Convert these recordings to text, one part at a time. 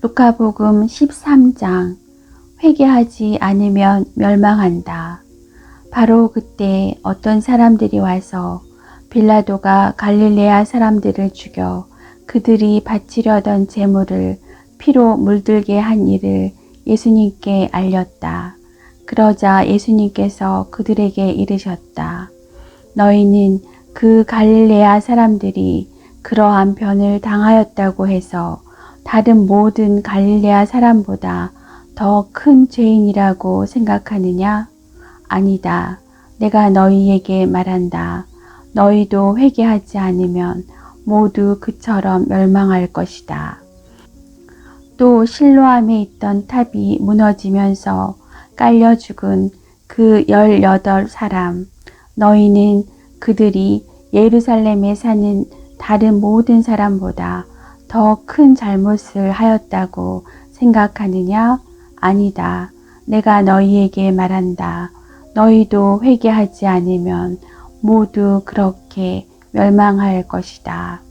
루카복음 13장 회개하지 않으면 멸망한다. 바로 그때 어떤 사람들이 와서 빌라도가 갈릴레아 사람들을 죽여 그들이 바치려던 제물을 피로 물들게 한 일을 예수님께 알렸다. 그러자 예수님께서 그들에게 이르셨다. 너희는 그 갈릴레아 사람들이 그러한 변을 당하였다고 해서 다른 모든 갈릴레아 사람보다 더 큰 죄인이라고 생각하느냐? 아니다. 내가 너희에게 말한다. 너희도 회개하지 않으면 모두 그처럼 멸망할 것이다. 또 실로암에 있던 탑이 무너지면서 깔려 죽은 그 18사람, 너희는 그들이 예루살렘에 사는 다른 모든 사람보다 더 큰 잘못을 하였다고 생각하느냐? 아니다. 내가 너희에게 말한다. 너희도 회개하지 않으면 모두 그렇게 멸망할 것이다.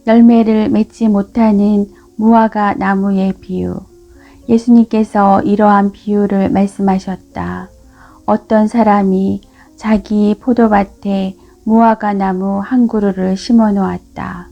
열매를 맺지 못하는 무화과 나무의 비유. 예수님께서 이러한 비유를 말씀하셨다. 어떤 사람이 자기 포도밭에 무화과 나무 한 그루를 심어 놓았다.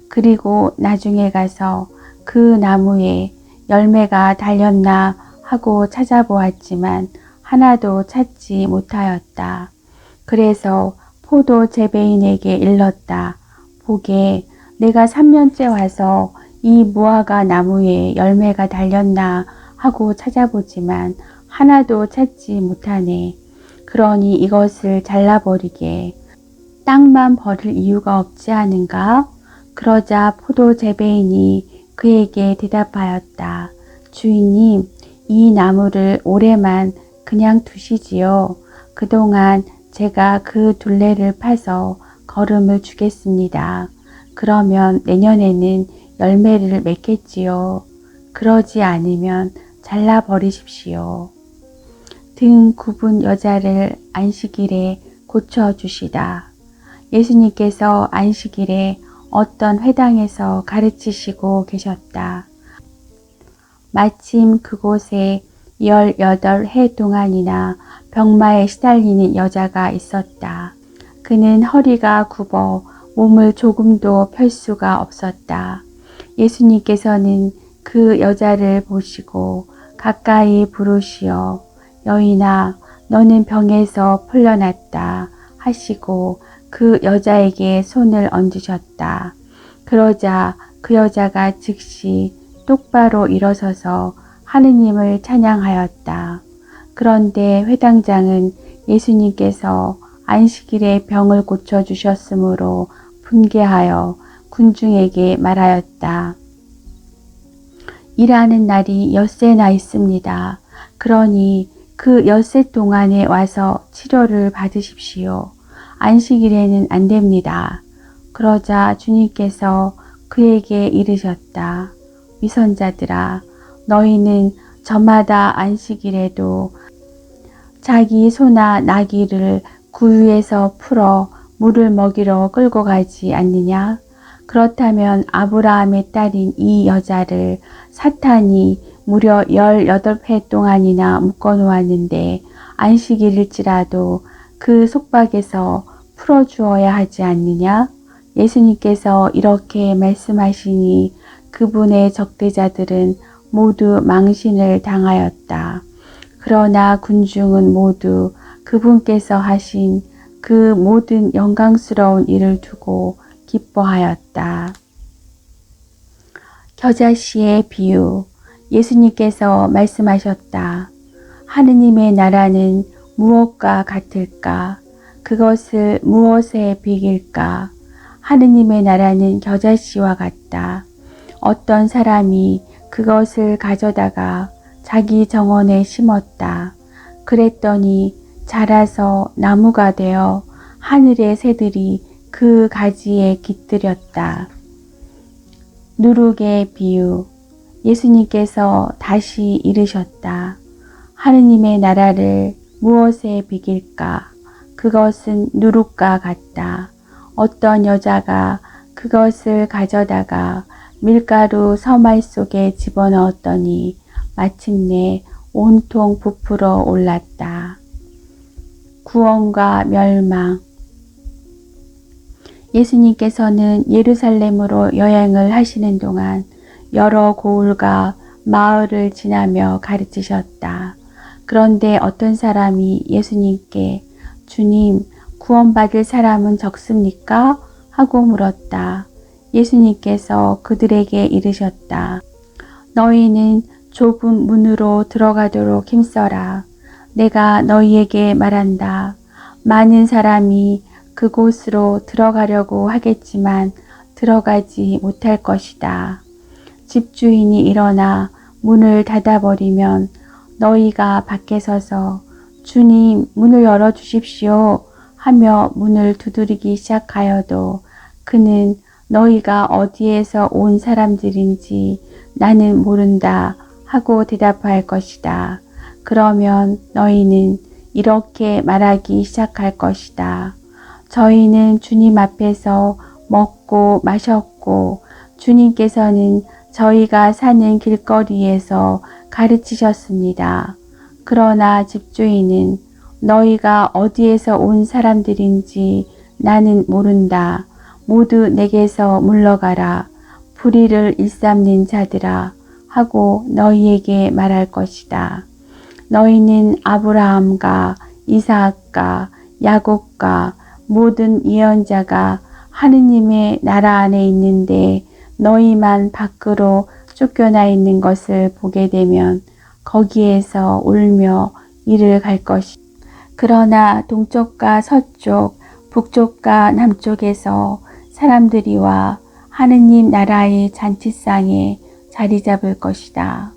그리고 나중에 가서 그 나무에 열매가 달렸나 하고 찾아보았지만 하나도 찾지 못하였다. 그래서 포도 재배인에게 일렀다. 보게, 내가 3년째 와서 이 무화과 나무에 열매가 달렸나 하고 찾아보지만 하나도 찾지 못하네. 그러니 이것을 잘라버리게. 땅만 버릴 이유가 없지 않은가? 그러자 포도 재배인이 그에게 대답하였다. 주인님, 이 나무를 올해만 그냥 두시지요. 그동안 제가 그 둘레를 파서 거름을 주겠습니다. 그러면 내년에는 열매를 맺겠지요. 그러지 않으면 잘라버리십시오. 등 굽은 여자를 안식일에 고쳐주시다. 예수님께서 안식일에 어떤 회당에서 가르치시고 계셨다. 마침 그곳에 18해 동안이나 병마에 시달리는 여자가 있었다. 그는 허리가 굽어 몸을 조금도 펼 수가 없었다. 예수님께서는 그 여자를 보시고 가까이 부르시어 여인아, 너는 병에서 풀려났다 하시고 그 여자에게 손을 얹으셨다. 그러자 그 여자가 즉시 똑바로 일어서서 하느님을 찬양하였다. 그런데 회당장은 예수님께서 안식일에 병을 고쳐주셨으므로 분개하여 군중에게 말하였다. 일하는 날이 엿새나 있습니다. 그러니 그 엿새 동안에 와서 치료를 받으십시오. 안식일에는 안 됩니다. 그러자 주님께서 그에게 이르셨다. 위선자들아, 너희는 저마다 안식일에도 자기 소나 나귀를 구유에서 풀어 물을 먹이러 끌고 가지 않느냐? 그렇다면 아브라함의 딸인 이 여자를 사탄이 무려 18해 동안이나 묶어놓았는데 안식일일지라도 그 속박에서 풀어주어야 하지 않느냐? 예수님께서 이렇게 말씀하시니 그분의 적대자들은 모두 망신을 당하였다. 그러나 군중은 모두 그분께서 하신 그 모든 영광스러운 일을 두고 기뻐하였다. 겨자씨의 비유. 예수님께서 말씀하셨다. 하느님의 나라는 무엇과 같을까? 그것을 무엇에 비길까? 하느님의 나라는 겨자씨와 같다. 어떤 사람이 그것을 가져다가 자기 정원에 심었다. 그랬더니 자라서 나무가 되어 하늘의 새들이 그 가지에 깃들였다. 누룩의 비유. 예수님께서 다시 이르셨다. 하느님의 나라를 무엇에 비길까? 그것은 누룩과 같다. 어떤 여자가 그것을 가져다가 밀가루 서말 속에 집어넣었더니 마침내 온통 부풀어 올랐다. 구원과 멸망. 예수님께서는 예루살렘으로 여행을 하시는 동안 여러 고을과 마을을 지나며 가르치셨다. 그런데 어떤 사람이 예수님께 주님, 구원받을 사람은 적습니까? 하고 물었다. 예수님께서 그들에게 이르셨다. 너희는 좁은 문으로 들어가도록 힘써라. 내가 너희에게 말한다. 많은 사람이 그곳으로 들어가려고 하겠지만 들어가지 못할 것이다. 집주인이 일어나 문을 닫아버리면 너희가 밖에 서서 주님, 문을 열어주십시오 하며 문을 두드리기 시작하여도 그는 너희가 어디에서 온 사람들인지 나는 모른다 하고 대답할 것이다. 그러면 너희는 이렇게 말하기 시작할 것이다. 저희는 주님 앞에서 먹고 마셨고 주님께서는 저희가 사는 길거리에서 가르치셨습니다. 그러나 집주인은 너희가 어디에서 온 사람들인지 나는 모른다. 모두 내게서 물러가라. 불의를 일삼는 자들아 하고 너희에게 말할 것이다. 너희는 아브라함과 이삭과 야곱과 모든 예언자가 하느님의 나라 안에 있는데 너희만 밖으로 쫓겨나 있는 것을 보게 되면 거기에서 울며 이를 갈 것이다. 그러나 동쪽과 서쪽, 북쪽과 남쪽에서 사람들이 와 하느님 나라의 잔치상에 자리 잡을 것이다.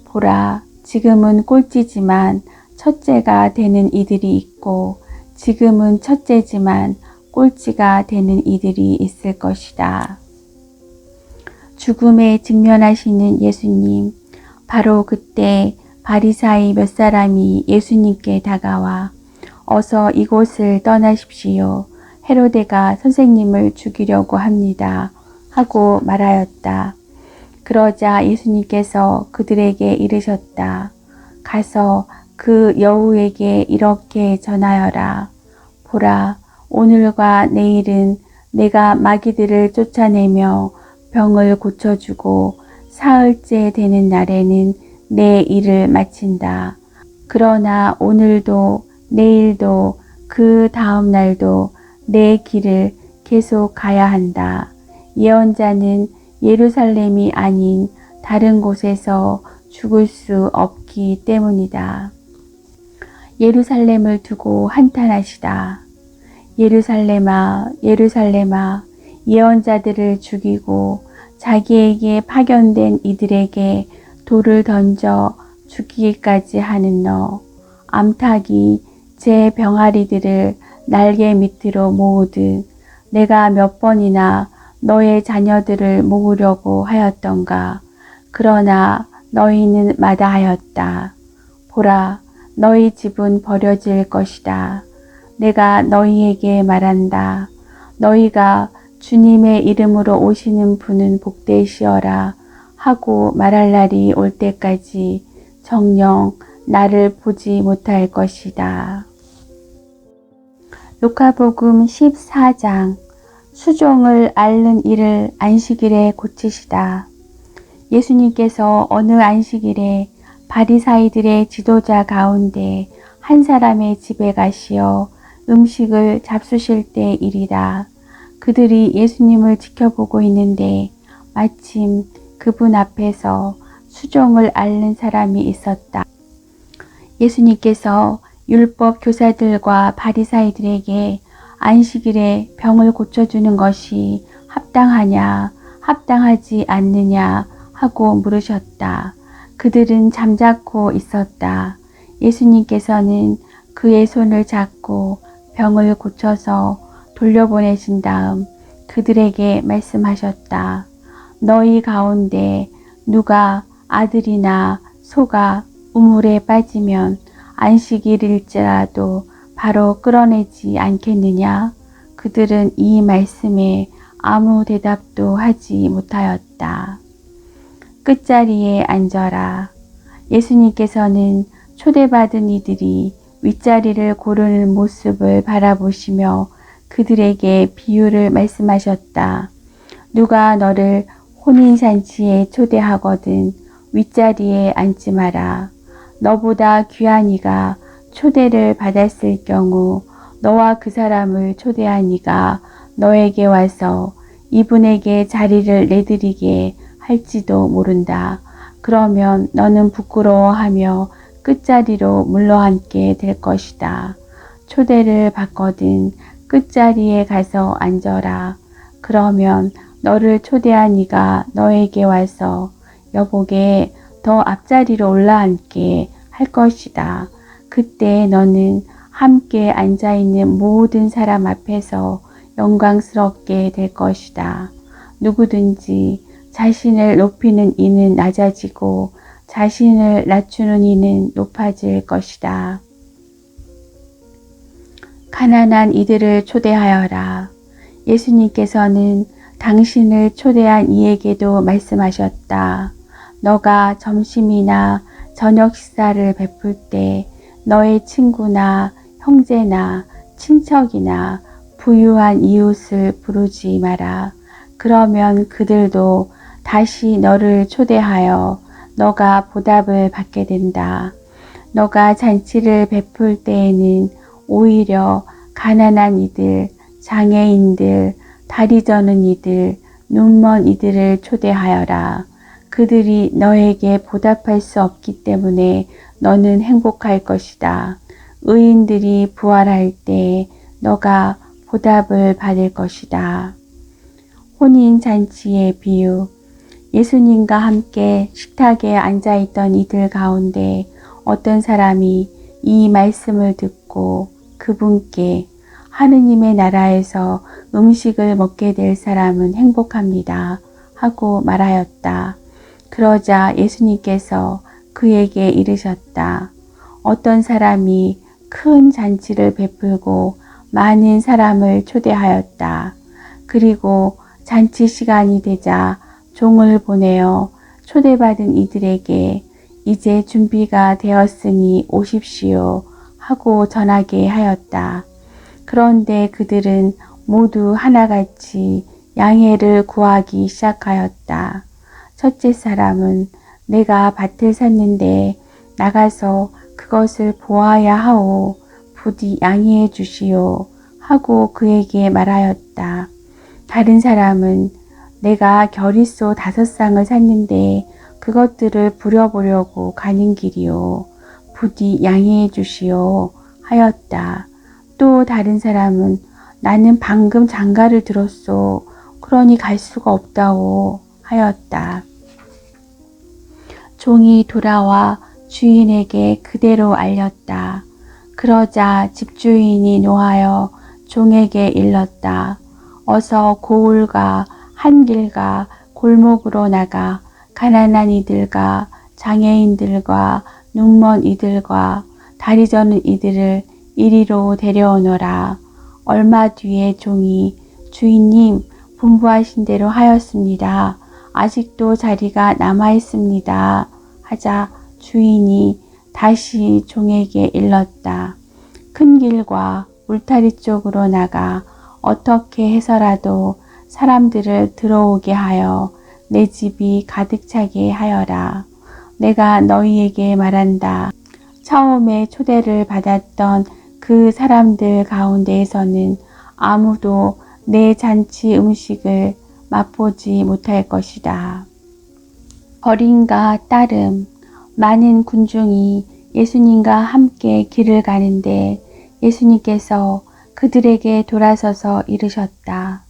보라, 지금은 꼴찌지만 첫째가 되는 이들이 있고 지금은 첫째지만 꼴찌가 되는 이들이 있을 것이다. 죽음에 직면하시는 예수님. 바로 그때 바리사이 몇 사람이 예수님께 다가와 어서 이곳을 떠나십시오. 헤로데가 선생님을 죽이려고 합니다. 하고 말하였다. 그러자 예수님께서 그들에게 이르셨다. 가서 그 여우에게 이렇게 전하여라. 보라, 오늘과 내일은 내가 마귀들을 쫓아내며 병을 고쳐주고 사흘째 되는 날에는 내 일을 마친다. 그러나 오늘도 내일도 그 다음 날도 내 길을 계속 가야 한다. 예언자는 예루살렘이 아닌 다른 곳에서 죽을 수 없기 때문이다. 예루살렘을 두고 한탄하시다. 예루살렘아, 예루살렘아, 예언자들을 죽이고 자기에게 파견된 이들에게 돌을 던져 죽이기까지 하는 너. 암탉이 제 병아리들을 날개 밑으로 모으듯 내가 몇 번이나 너의 자녀들을 모으려고 하였던가. 그러나 너희는 마다하였다. 보라, 너희 집은 버려질 것이다. 내가 너희에게 말한다. 너희가 주님의 이름으로 오시는 분은 복되시어라 하고 말할 날이 올 때까지 정녕 나를 보지 못할 것이다. 루카복음 14장. 수종을 앓는 이를 안식일에 고치시다. 예수님께서 어느 안식일에 바리사이들의 지도자 가운데 한 사람의 집에 가시어 음식을 잡수실 때 일이다. 그들이 예수님을 지켜보고 있는데 마침 그분 앞에서 수종을 앓는 사람이 있었다. 예수님께서 율법 교사들과 바리사이들에게 안식일에 병을 고쳐주는 것이 합당하냐, 합당하지 않느냐 하고 물으셨다. 그들은 잠자코 있었다. 예수님께서는 그의 손을 잡고 병을 고쳐서 돌려보내신 다음 그들에게 말씀하셨다. 너희 가운데 누가 아들이나 소가 우물에 빠지면 안식일일지라도 바로 끌어내지 않겠느냐? 그들은 이 말씀에 아무 대답도 하지 못하였다. 끝자리에 앉아라. 예수님께서는 초대받은 이들이 윗자리를 고르는 모습을 바라보시며 그들에게 비유를 말씀하셨다. 누가 너를 혼인잔치에 초대하거든 윗자리에 앉지 마라. 너보다 귀한 이가 초대를 받았을 경우 너와 그 사람을 초대한 이가 너에게 와서 이분에게 자리를 내드리게 할지도 모른다. 그러면 너는 부끄러워하며 끝자리로 물러앉게 될 것이다. 초대를 받거든 끝자리에 가서 앉아라. 그러면 너를 초대한 이가 너에게 와서 여보게 더 앞자리로 올라앉게 할 것이다. 그때 너는 함께 앉아있는 모든 사람 앞에서 영광스럽게 될 것이다. 누구든지 자신을 높이는 이는 낮아지고 자신을 낮추는 이는 높아질 것이다. 가난한 이들을 초대하여라. 예수님께서는 당신을 초대한 이에게도 말씀하셨다. 너가 점심이나 저녁 식사를 베풀 때 너의 친구나 형제나 친척이나 부유한 이웃을 부르지 마라. 그러면 그들도 다시 너를 초대하여 너가 보답을 받게 된다. 너가 잔치를 베풀 때에는 오히려 가난한 이들, 장애인들, 다리 저는 이들, 눈먼 이들을 초대하여라. 그들이 너에게 보답할 수 없기 때문에 너는 행복할 것이다. 의인들이 부활할 때 너가 보답을 받을 것이다. 혼인잔치의 비유. 예수님과 함께 식탁에 앉아있던 이들 가운데 어떤 사람이 이 말씀을 듣고 그분께 하느님의 나라에서 음식을 먹게 될 사람은 행복합니다 하고 말하였다. 그러자 예수님께서 그에게 이르셨다. 어떤 사람이 큰 잔치를 베풀고 많은 사람을 초대하였다. 그리고 잔치 시간이 되자 종을 보내어 초대받은 이들에게 이제 준비가 되었으니 오십시오 하고 전하게 하였다. 그런데 그들은 모두 하나같이 양해를 구하기 시작하였다. 첫째 사람은 내가 밭을 샀는데 나가서 그것을 보아야 하오. 부디 양해해 주시오 하고 그에게 말하였다. 다른 사람은 내가 겨릿소 5쌍을 샀는데 그것들을 부려보려고 가는 길이오. 부디 양해해 주시오 하였다. 또 다른 사람은 나는 방금 장가를 들었소. 그러니 갈 수가 없다오 하였다. 종이 돌아와 주인에게 그대로 알렸다. 그러자 집주인이 노하여 종에게 일렀다. 어서 고을과 한길과 골목으로 나가 가난한 이들과 장애인들과 눈먼 이들과 다리 저는 이들을 이리로 데려오너라. 얼마 뒤에 종이 주인님 분부하신 대로 하였습니다. 아직도 자리가 남아 있습니다. 하자 주인이 다시 종에게 일렀다. 큰 길과 울타리 쪽으로 나가 어떻게 해서라도 사람들을 들어오게 하여 내 집이 가득 차게 하여라. 내가 너희에게 말한다. 처음에 초대를 받았던 그 사람들 가운데에서는 아무도 내 잔치 음식을 맛보지 못할 것이다. 어린과 따름. 많은 군중이 예수님과 함께 길을 가는데 예수님께서 그들에게 돌아서서 이르셨다.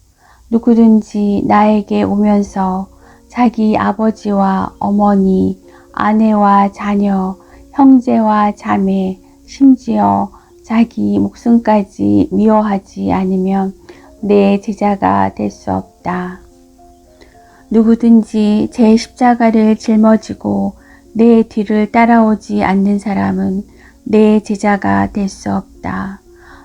누구든지 나에게 오면서 자기 아버지와 어머니, 아내와 자녀, 형제와 자매, 심지어 자기 목숨까지 미워하지 않으면 내 제자가 될 수 없다. 누구든지 제 십자가를 짊어지고 내 뒤를 따라오지 않는 사람은 내 제자가 될 수 없다.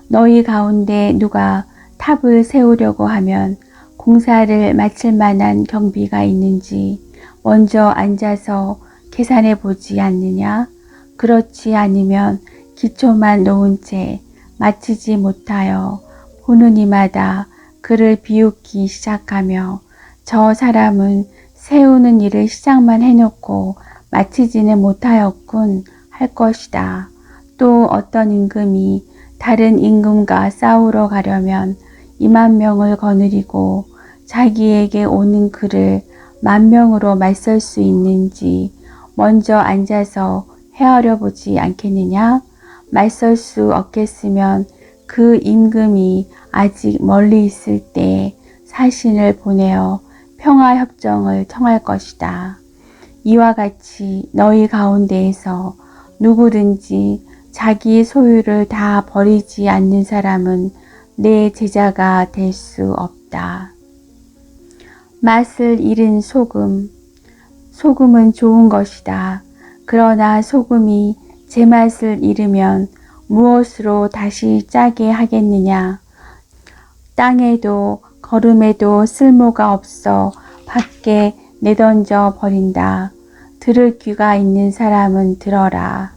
너희 가운데 누가 탑을 세우려고 하면 공사를 마칠 만한 경비가 있는지 먼저 앉아서 계산해 보지 않느냐? 그렇지 않으면 기초만 놓은 채 마치지 못하여 보는 이마다 그를 비웃기 시작하며 저 사람은 세우는 일을 시작만 해놓고 마치지는 못하였군 할 것이다. 또 어떤 임금이 다른 임금과 싸우러 가려면 20,000명을 거느리고 자기에게 오는 그를 10,000명으로 맞설 수 있는지 먼저 앉아서 헤아려 보지 않겠느냐? 맞설 수 없겠으면 그 임금이 아직 멀리 있을 때 사신을 보내어 평화협정을 청할 것이다. 이와 같이 너희 가운데에서 누구든지 자기 소유를 다 버리지 않는 사람은 내 제자가 될 수 없다. 맛을 잃은 소금. 소금은 좋은 것이다. 그러나 소금이 제맛을 잃으면 무엇으로 다시 짜게 하겠느냐? 땅에도 거름에도 쓸모가 없어 밖에 내던져 버린다. 들을 귀가 있는 사람은 들어라.